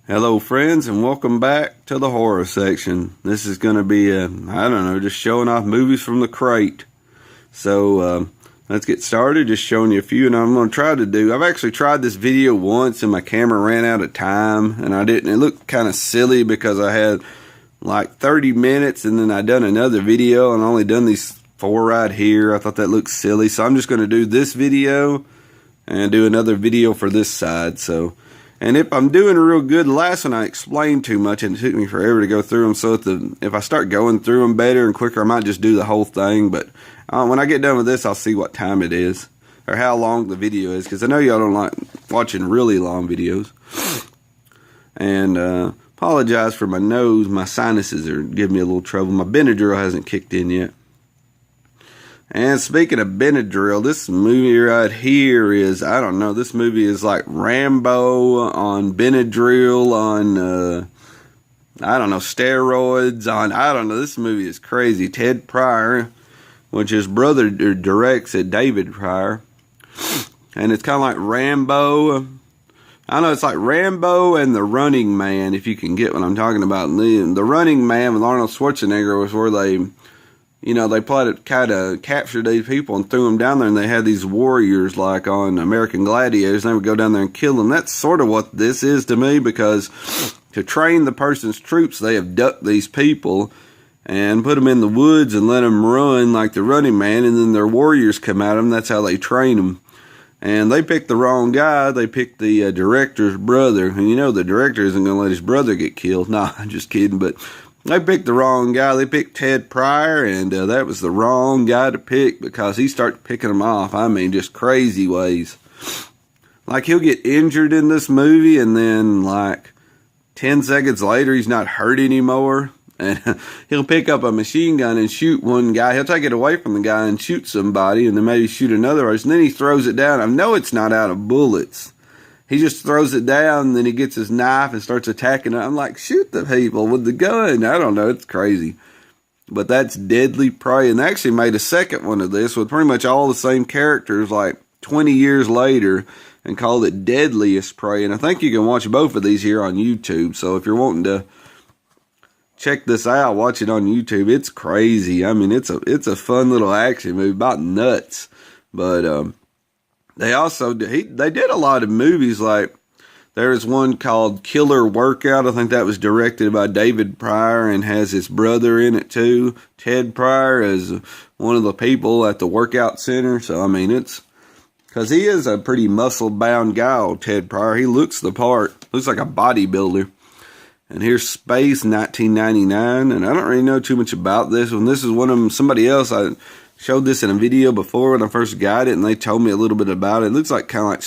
Hello friends, and welcome back to the horror section. This is going to be, just showing off movies from the crate. So, let's get started, just showing you a few, and I'm going to try to do, I've actually tried this video once and my camera ran out of time, and it looked kind of silly because I had like 30 minutes and then I done another video and I only done these 4 right here. I thought that looked silly, so I'm just going to do this video and do another video for this side, so. And if I'm doing real good, the last one I explained too much and it took me forever to go through them. So if I start going through them better and quicker, I might just do the whole thing. But when I get done with this, I'll see what time it is or how long the video is. Because I know y'all don't like watching really long videos. And apologize for my nose. My sinuses are giving me a little trouble. My Benadryl hasn't kicked in yet. And speaking of Benadryl, this movie right here is, I don't know, this movie is like Rambo on Benadryl on, steroids on, I don't know, this movie is crazy. Ted Pryor, which his brother directs it, David Pryor. And it's kind of like Rambo. I know it's like Rambo and The Running Man, if you can get what I'm talking about. The Running Man with Arnold Schwarzenegger was where they kind of captured these people and threw them down there, and they had these warriors like on American Gladiators, and they would go down there and kill them. That's sort of what this is to me, because to train the person's troops, they abduct these people and put them in the woods and let them run like the Running Man, and then their warriors come at them. That's how they train them. And they picked the wrong guy. They picked the director's brother, and the director isn't going to let his brother get killed. Nah, I'm just kidding, but they picked the wrong guy. They picked Ted Pryor, and that was the wrong guy to pick because he started picking them off. I mean, just crazy ways. Like, he'll get injured in this movie, and then, like, 10 seconds later, he's not hurt anymore. And he'll pick up a machine gun and shoot one guy. He'll take it away from the guy and shoot somebody, and then maybe shoot another person. And then he throws it down. I know it's not out of bullets. He just throws it down, and then he gets his knife and starts attacking it. I'm like, shoot the people with the gun. I don't know. It's crazy. But that's Deadly Prey. And they actually made a second one of this with pretty much all the same characters like 20 years later and called it Deadliest Prey. And I think you can watch both of these here on YouTube. So if you're wanting to check this out, watch it on YouTube. It's crazy. I mean, it's a fun little action movie about nuts. But they also they did a lot of movies. Like there's one called Killer Workout. I think that was directed by David Pryor and has his brother in it too. Ted Pryor is one of the people at the workout center. So I mean, it's because he is a pretty muscle bound guy, old Ted Pryor. He looks the part. Looks like a bodybuilder. And here's Space 1999. And I don't really know too much about this one. This is one of them. Somebody else, I showed this in a video before when I first got it, and they told me a little bit about it. It looks like kind of like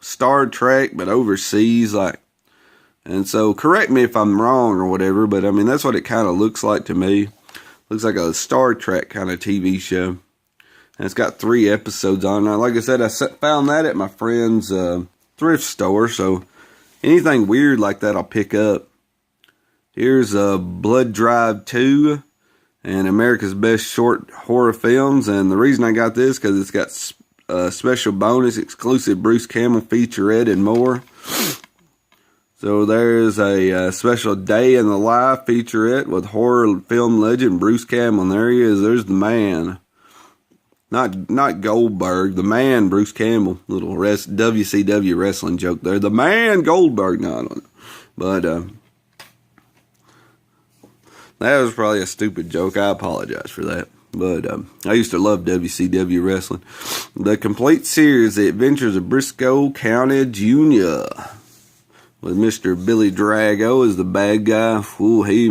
Star Trek, but overseas, like. And so, correct me if I'm wrong or whatever, but I mean that's what it kind of looks like to me. Looks like a Star Trek kind of TV show, and it's got 3 episodes on it. Like I said, I found that at my friend's thrift store. So anything weird like that, I'll pick up. Here's Blood Drive 2. And America's Best Short Horror Films. And the reason I got this, because it's got special bonus, exclusive Bruce Campbell featurette and more. So there's a special Day in the Life featurette with horror film legend Bruce Campbell. And there he is. There's the man. Not Goldberg. The man, Bruce Campbell. Little WCW wrestling joke there. The man, Goldberg. No, I don't know. But that was probably a stupid joke. I apologize for that. But I used to love WCW wrestling. The complete series, The Adventures of Brisco County Jr. with Mr. Billy Drago as the bad guy. Ooh, he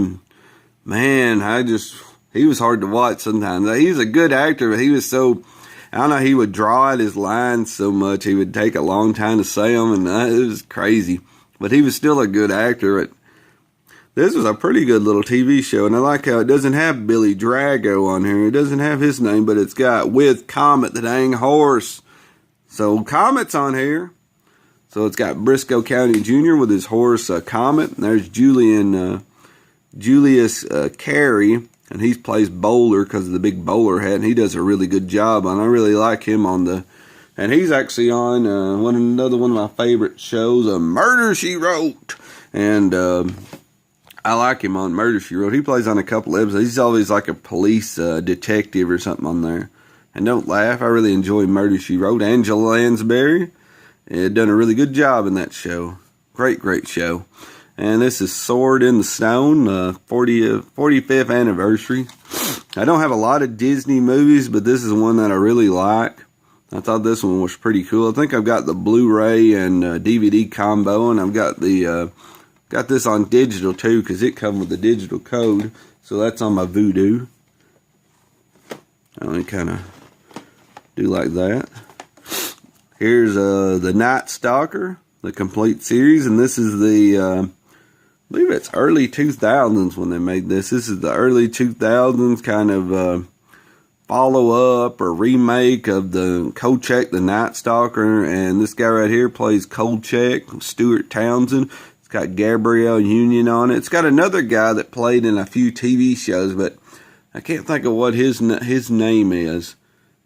was hard to watch sometimes. He's a good actor, but he was so, I don't know, he would draw out his lines so much. He would take a long time to say them, and it was crazy. But he was still a good actor. This was a pretty good little TV show, and I like how it doesn't have Billy Drago on here. It doesn't have his name, but it's got with Comet the dang horse. So Comet's on here. So it's got Brisco County Jr. with his horse Comet. And there's Julius Carey, and he plays Bowler because of the big bowler hat, and he does a really good job. And I really like him on the. And he's actually on another one of my favorite shows, Murder, She Wrote. And I like him on Murder, She Wrote. He plays on a couple episodes. He's always like a police detective or something on there. And don't laugh, I really enjoy Murder, She Wrote. Angela Lansbury had done a really good job in that show. Great show. And this is Sword in the Stone, 45th anniversary. I don't have a lot of Disney movies, but this is one that I really like. I thought this one was pretty cool. I think I've got the Blu-ray and DVD combo, and I've got the got this on digital too, because it comes with a digital code. So that's on my Vudu. Let me kind of do like that. Here's the Night Stalker, the complete series, and this is the I believe it's early 2000s when they made this. This is the early 2000s kind of follow-up or remake of the Kolchak, the Night Stalker, and this guy right here plays Kolchak, Stuart Townsend. It's got Gabrielle Union on it. It's got another guy that played in a few TV shows, but I can't think of what his name is.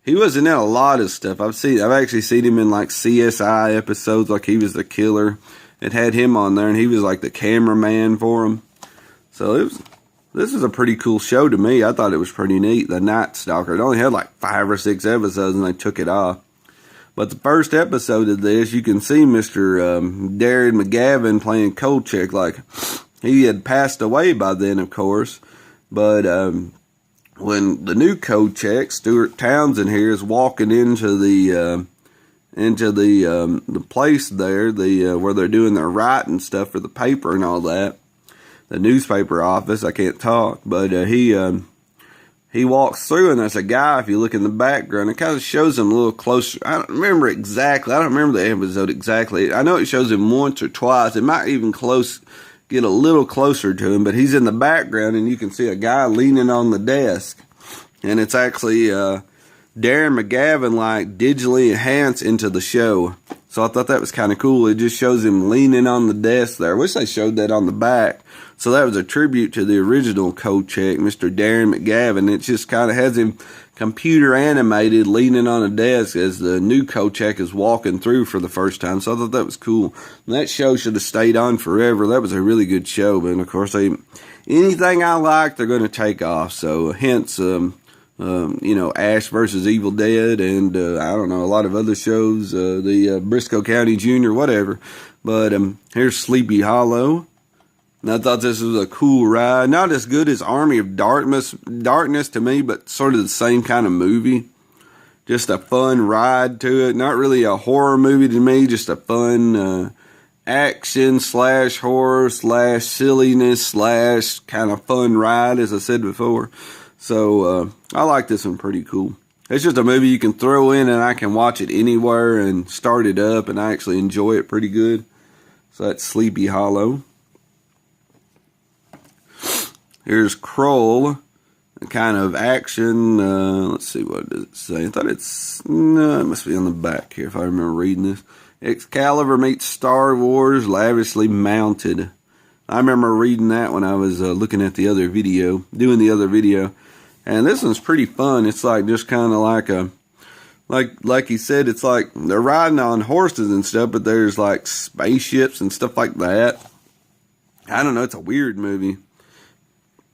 He wasn't in a lot of stuff. I've actually seen him in like CSI episodes, like he was the killer. It had him on there, and he was like the cameraman for him. So this is a pretty cool show to me. I thought it was pretty neat. The Night Stalker. It only had like 5 or 6 episodes, and they took it off. But the first episode of this, you can see Mr. Darren McGavin playing Kolchak. Like, he had passed away by then, of course. But when the new Kolchak, Stuart Townsend here, is walking into the place there, where they're doing their writing stuff for the paper and all that, the newspaper office. I can't talk, but he walks through, and there's a guy. If you look in the background, it kind of shows him a little closer. I don't remember exactly. I don't remember the episode exactly. I know it shows him once or twice. It might even get a little closer to him, but he's in the background, and you can see a guy leaning on the desk, and it's actually Darren McGavin, like, digitally enhanced into the show. So I thought that was kind of cool. It just shows him leaning on the desk there. I wish they showed that on the back. So that was a tribute to the original Kolchak, Mr. Darren McGavin. It just kind of has him computer animated, leaning on a desk as the new Kolchak is walking through for the first time. So I thought that was cool. And that show should have stayed on forever. That was a really good show. But of course, anything I like, they're going to take off. So hence, Ash versus Evil Dead, and I don't know, a lot of other shows, the Brisco County Jr, whatever. But here's Sleepy Hollow. And I thought this was a cool ride. Not as good as Army of Darkness to me, but sort of the same kind of movie. Just a fun ride to it. Not really a horror movie to me, just a fun action / horror / silliness / kind of fun ride, as I said before. So I like this one pretty cool. It's just a movie you can throw in, and I can watch it anywhere and start it up, and I actually enjoy it pretty good. So that's Sleepy Hollow. Here's Kroll, a kind of action. Let's see, what does it say? I thought it must be on the back here if I remember reading this. Excalibur meets Star Wars, lavishly mounted. I remember reading that when I was looking at the other video, doing the other video. And this one's pretty fun. It's like just kind of like he said, it's like they're riding on horses and stuff, but there's like spaceships and stuff like that. I don't know. It's a weird movie.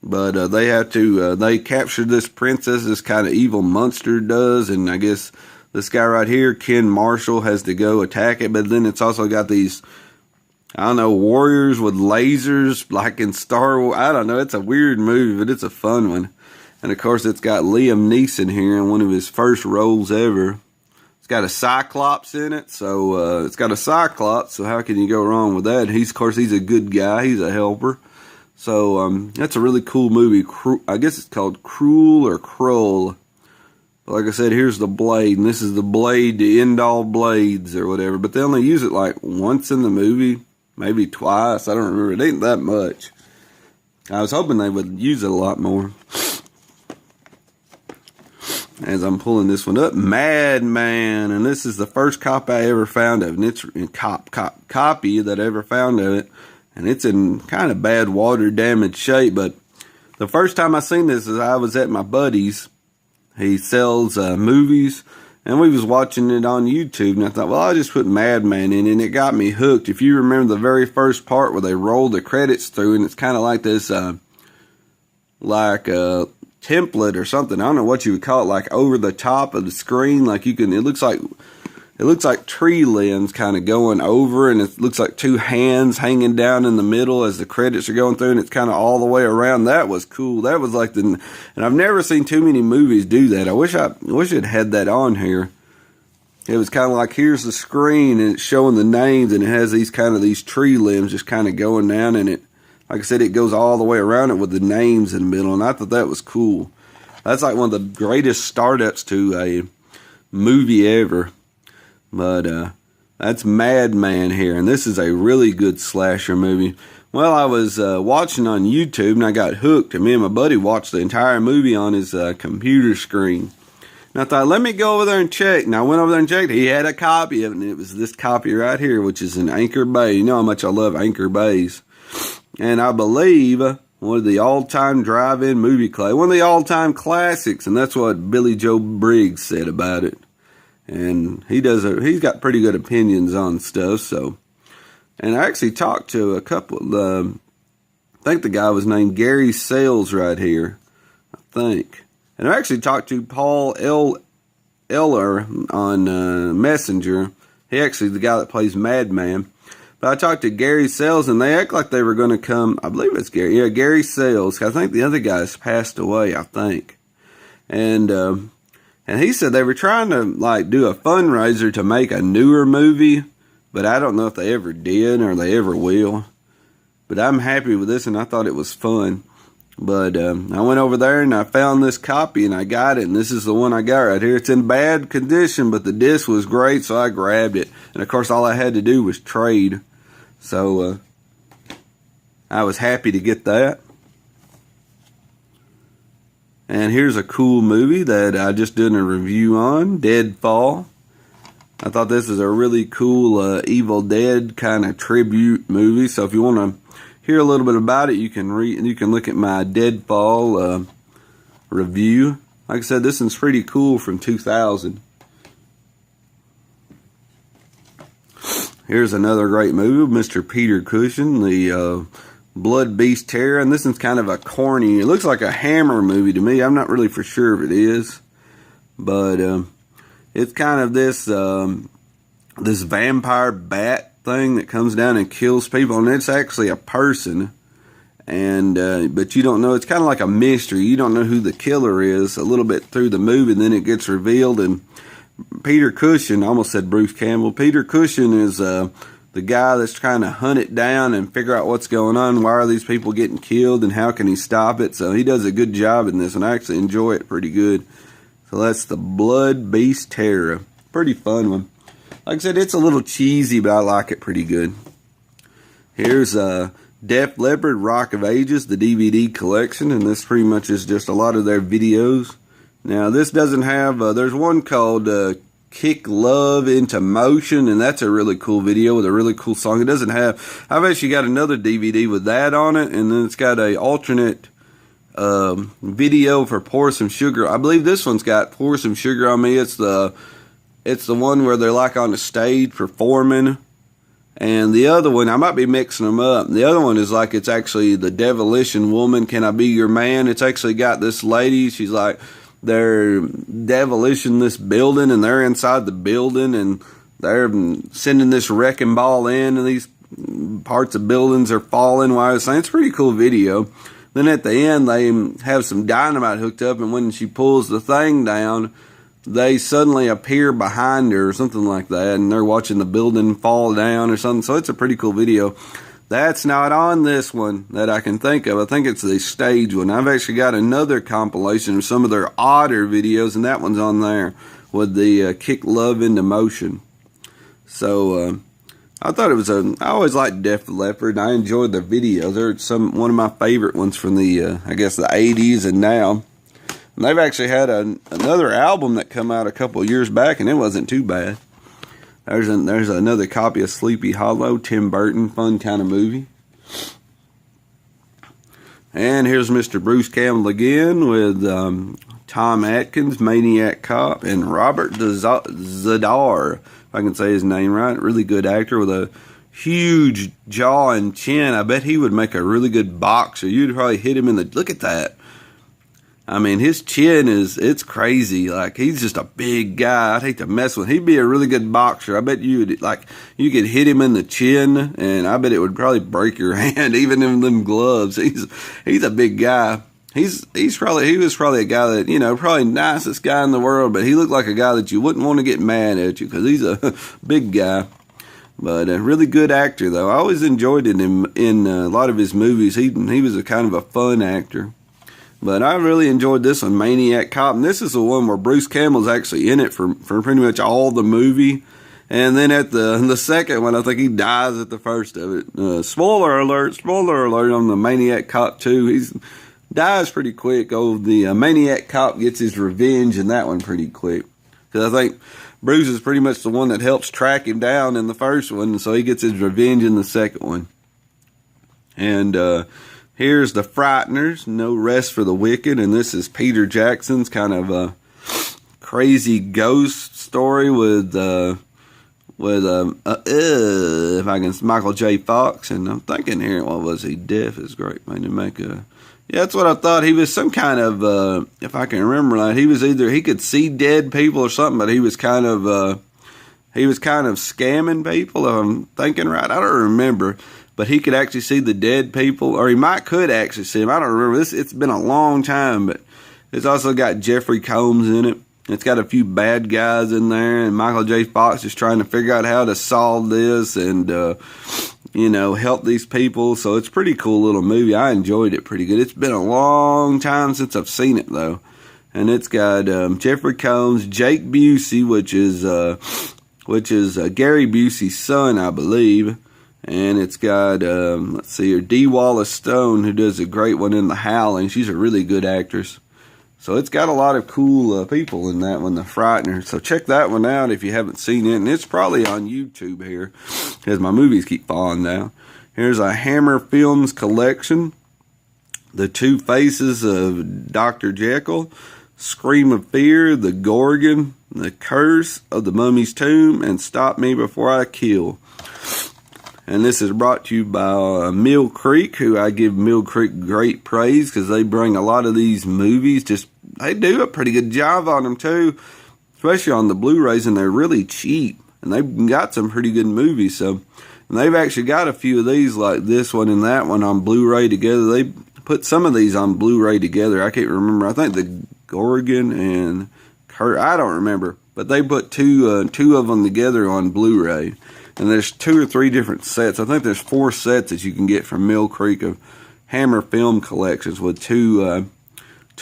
But they captured this princess, this kind of evil monster does, and I guess this guy right here, Ken Marshall, has to go attack it, but then it's also got these, I don't know, warriors with lasers, like in Star Wars. I don't know, it's a weird movie, but it's a fun one. And of course, it's got Liam Neeson here in one of his first roles ever. It's got a Cyclops in it, so so how can you go wrong with that? Of course, he's a good guy, he's a helper. So, that's a really cool movie. I guess it's called Cruel or Kroll. But like I said, here's the blade, and this is the blade to end all blades or whatever. But they only use it like once in the movie, maybe twice. I don't remember. It ain't that much. I was hoping they would use it a lot more. As I'm pulling this one up, Madman, and this is the first copy I ever found of it. And it's copy that I ever found of it. And it's in kind of bad water damaged shape, but the first time I seen this is I was at my buddy's. He sells movies, And we was watching it on YouTube, and I thought, well, I'll just put Madman in, and it got me hooked. If you remember the very first part where they roll the credits through, and it's kind of like this, like a template or something. I don't know what you would call it, like over the top of the screen. Like you can, it looks like tree limbs kind of going over, and it looks like two hands hanging down in the middle as the credits are going through, and it's kind of all the way around. That was cool. That was like and I've never seen too many movies do that. I wish it had that on here. It was kind of like, here's the screen, and it's showing the names, and it has these tree limbs just kind of going down, and it, like I said, it goes all the way around it with the names in the middle, and I thought that was cool. That's like one of the greatest startups to a movie ever. But that's Madman here, and this is a really good slasher movie. Well, I was watching on YouTube, and I got hooked, and me and my buddy watched the entire movie on his computer screen. And I thought, let me go over there and check. And I went over there and checked. He had a copy of it, and it was this copy right here, which is in Anchor Bay. You know how much I love Anchor Bays. And I believe one of the all-time drive-in movie classics, one of the all-time classics, and that's what Billy Joe Briggs said about it. And he's got pretty good opinions on stuff. So, and I actually talked to a couple. I think the guy was named Gary Sales right here. I think. And I actually talked to Paul Eller on Messenger. He actually the guy that plays Madman. But I talked to Gary Sales, and they act like they were going to come. I believe it's Gary. Yeah, Gary Sales. I think the other guy's passed away, I think. And he said they were trying to like do a fundraiser to make a newer movie, but I don't know if they ever did or they ever will. But I'm happy with this, and I thought it was fun. But I went over there and I found this copy, and I got it, and this is the one I got right here. It's in bad condition, but the disc was great, so I grabbed it. And of course, all I had to do was trade. So I was happy to get that. And here's a cool movie that I just did a review on, Deadfall. I thought this is a really cool Evil Dead kind of tribute movie. So if you want to hear a little bit about it, you can look at my Deadfall review. Like I said, this one's pretty cool from 2000. Here's another great movie, Mr. Peter Cushing, the Blood Beast Terror, and this one's kind of a corny. It looks like a Hammer movie to me. I'm not really for sure if it is, but it's kind of this this vampire bat thing that comes down and kills people, and it's actually a person. And but you don't know. It's kind of like a mystery. You don't know who the killer is a little bit through the movie, and then it gets revealed. And Peter Cushing, I almost said Bruce Campbell. Peter Cushing is the guy that's trying to hunt it down and figure out what's going on. Why are these people getting killed, and how can he stop it? So he does a good job in this, and I actually enjoy it pretty good. So that's the Blood Beast Terror. Pretty fun one. Like I said, it's a little cheesy, but I like it pretty good. Here's Def Leppard, Rock of Ages, the DVD collection, and this pretty much is just a lot of their videos. Now, this doesn't have, there's one called Kick Love Into Motion, and that's a really cool video with a really cool song. It doesn't have, I've actually got another DVD with that on it, and then it's got a alternate video for Pour Some Sugar. I believe this one's got Pour Some Sugar on Me. It's the one where they're like on the stage performing. And the other one, I might be mixing them up. The other one is like, it's actually the Devilition Woman, Can I Be Your Man? It's actually got this lady, she's like, they're demolishing this building, and they're inside the building, and they're sending this wrecking ball in, and these parts of buildings are falling while I was saying. It's a pretty cool video. Then at the end, they have some dynamite hooked up, and when she pulls the thing down, they suddenly appear behind her or something like that, and they're watching the building fall down or something. So it's a pretty cool video. That's not on this one that I can think of. I think it's the stage one. I've actually got another compilation of some of their odder videos, and that one's on there with the Kick Love Into Motion. So I thought it was I always liked Def Leppard, and I enjoyed their videos. They're one of my favorite ones from the, I guess, the 80s and now. And they've actually had another album that come out a couple of years back, and it wasn't too bad. There's another copy of Sleepy Hollow, Tim Burton, fun kind of movie. And here's Mr. Bruce Campbell again with Tom Atkins, Maniac Cop, and Robert Zadar, if I can say his name right. Really good actor with a huge jaw and chin. I bet he would make a really good boxer. You'd probably hit him in the... Look at that. I mean, his chin it's crazy. Like, he's just a big guy. I'd hate to mess with him. He'd be a really good boxer. I bet you could hit him in the chin, and I bet it would probably break your hand, even in them gloves. He's a big guy. He was probably a guy that, probably nicest guy in the world, but he looked like a guy that you wouldn't want to get mad at you, because he's a big guy. But a really good actor, though. I always enjoyed him in a lot of his movies. He was a kind of a fun actor. But I really enjoyed this one, Maniac Cop. And this is the one where Bruce Campbell's actually in it for pretty much all the movie. And then at the second one, I think he dies at the first of it. Spoiler alert on the Maniac Cop 2. He dies pretty quick. The Maniac Cop gets his revenge in that one pretty quick. Because I think Bruce is pretty much the one that helps track him down in the first one. So he gets his revenge in the second one. And here's The Frighteners, No Rest for the Wicked. And this is Peter Jackson's kind of a crazy ghost story with if I can, Michael J. Fox. And I'm thinking here, what was he? Deaf is great, man, to make a... Yeah, that's what I thought. He was some kind of, if I can remember right, he was either, he could see dead people or something, but he was kind of scamming people, if I'm thinking right. I don't remember, but he could actually see the dead people, or could actually see them. I don't remember. It's been a long time, but it's also got Jeffrey Combs in it. It's got a few bad guys in there, and Michael J. Fox is trying to figure out how to solve this and, help these people. So it's a pretty cool little movie. I enjoyed it pretty good. It's been a long time since I've seen it, though. And it's got Jeffrey Combs, Jake Busey, which is Gary Busey's son, I believe. And it's got, let's see here, Dee Wallace Stone, who does a great one in The Howling. She's a really good actress. So it's got a lot of cool people in that one, The Frightener. So check that one out if you haven't seen it. And it's probably on YouTube here, as my movies keep falling down. Here's a Hammer Films collection. The Two Faces of Dr. Jekyll, Scream of Fear, The Gorgon, The Curse of the Mummy's Tomb, and Stop Me Before I Kill. And this is brought to you by Mill Creek, who I give Mill Creek great praise because they bring a lot of these movies. They do a pretty good job on them too, especially on the Blu-rays, and they're really cheap. And they've got some pretty good movies. So, and they've actually got a few of these, like this one and that one, on Blu-ray together. They put some of these on Blu-ray together. I can't remember. I think the Gorgon and I don't remember, but they put two of them together on Blu-ray. And there's 2 or 3 different sets. I think there's 4 sets that you can get from Mill Creek of Hammer Film collections with two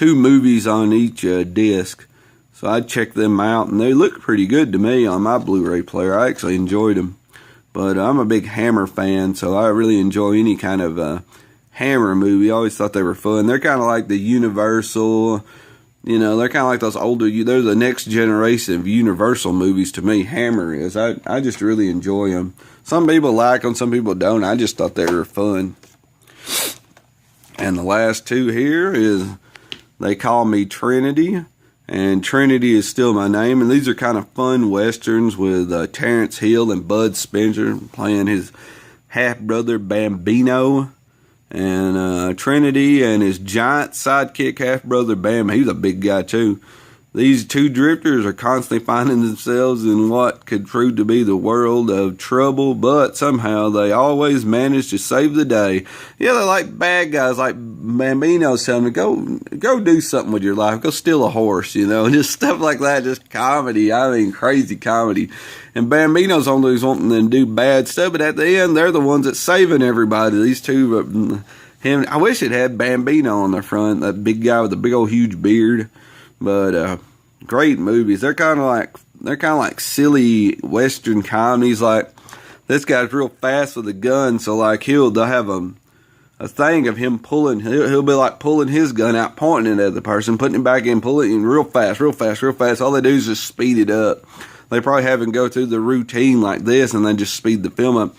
movies on each disc. So I'd check them out, and they look pretty good to me on my Blu-ray player. I actually enjoyed them. But I'm a big Hammer fan, so I really enjoy any kind of Hammer movie. I always thought they were fun. They're kind of like the Universal... they're kind of like those older... They're the next generation of Universal movies to me, Hammer is. I just really enjoy them. Some people like them, some people don't. I just thought they were fun. And the last two here is... They Call Me Trinity. And Trinity is still my name. And these are kind of fun westerns with Terrence Hill and Bud Spencer playing his half-brother Bambino. And Trinity and his giant sidekick half-brother Bam. He's a big guy too. These two drifters are constantly finding themselves in what could prove to be the world of trouble, but somehow they always manage to save the day. Yeah, they're like bad guys, like Bambino's telling them, go do something with your life. Go steal a horse, just stuff like that. Just comedy. I mean, crazy comedy. And Bambino's only wanting them to do bad stuff, but at the end, they're the ones that's saving everybody. These two, I wish it had Bambino on the front, that big guy with the big old huge beard. But great movies. They're kind of like silly western comedies. Like this guy's real fast with a gun, so like they'll have a thing of him pulling. He'll be like pulling his gun out, pointing it at the person, putting it back in, pulling it in real fast. All they do is just speed it up. They probably have him go through the routine like this, and then just speed the film up.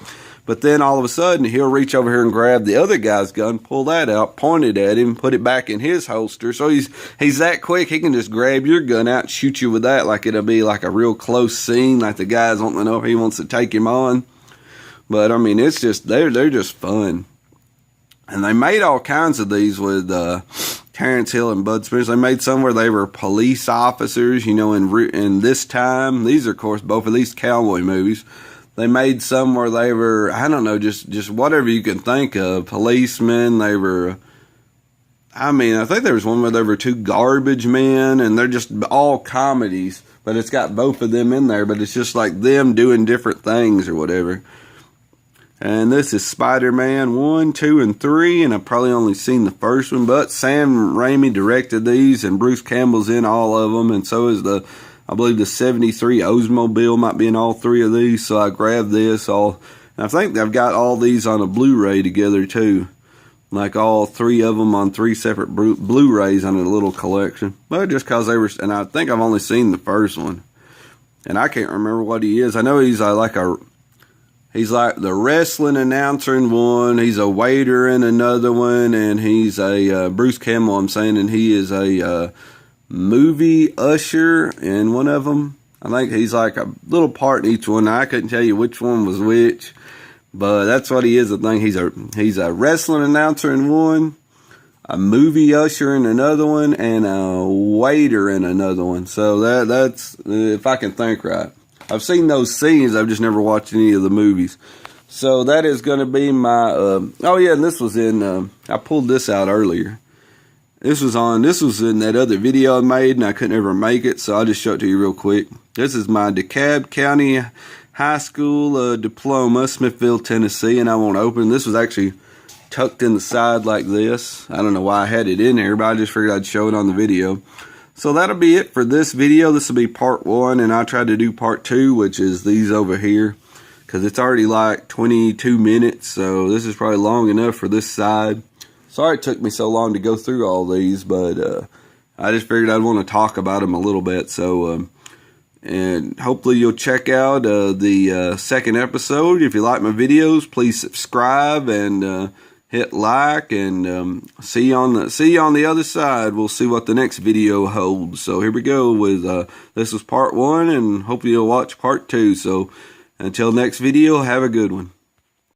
But then all of a sudden, he'll reach over here and grab the other guy's gun, pull that out, point it at him, put it back in his holster. So he's that quick, he can just grab your gun out and shoot you with that like it'll be like a real close scene, like the guy's wanting to know if he wants to take him on. But, I mean, it's just, they're just fun. And they made all kinds of these with Terrence Hill and Bud Spencer. They made some where they were police officers, you know, in this time. These are, of course, both of these cowboy movies. They made some where they were, I don't know, just whatever you can think of. Policemen, they were, I mean, I think there was one where there were 2 garbage men, and they're just all comedies. But it's got both of them in there, but it's just like them doing different things or whatever. And this is Spider-Man 1, 2, and 3, and I've probably only seen the first one, but Sam Raimi directed these, and Bruce Campbell's in all of them, and so is I believe the 73 Oldsmobile might be in all 3 of these, so I grabbed this all, and I think I've got all these on a Blu-ray together too, like all 3 of them on 3 separate Blu-rays on a little collection, but just because they were, and I think I've only seen the first one, and I can't remember what he is. I know he's he's like the wrestling announcer in one, he's a waiter in another one, and he's a, Bruce Campbell, I'm saying, and he is a movie usher in one of them. I think he's like a little part in each one. I couldn't tell you which one was which, but that's what he is. I think he's a wrestling announcer in one, a movie usher in another one, and a waiter in another one. So that's if I can think right. I've seen those scenes, I've just never watched any of the movies. So that is going to be my, oh yeah, and this was in, I pulled this out earlier. This was in that other video I made, and I couldn't ever make it, so I'll just show it to you real quick. This is my DeKalb County High School diploma, Smithville, Tennessee, and I won't open. This was actually tucked in the side like this. I don't know why I had it in there, but I just figured I'd show it on the video. So that'll be it for this video. This will be part 1, and I tried to do part 2, which is these over here, because it's already like 22 minutes, so this is probably long enough for this side. Sorry it took me so long to go through all these, but I just figured I'd want to talk about them a little bit. So, and hopefully you'll check out the second episode. If you like my videos, please subscribe and hit like, and see you on the other side. We'll see what the next video holds. So here we go with this was part 1, and hopefully you'll watch part 2. So until next video, have a good one.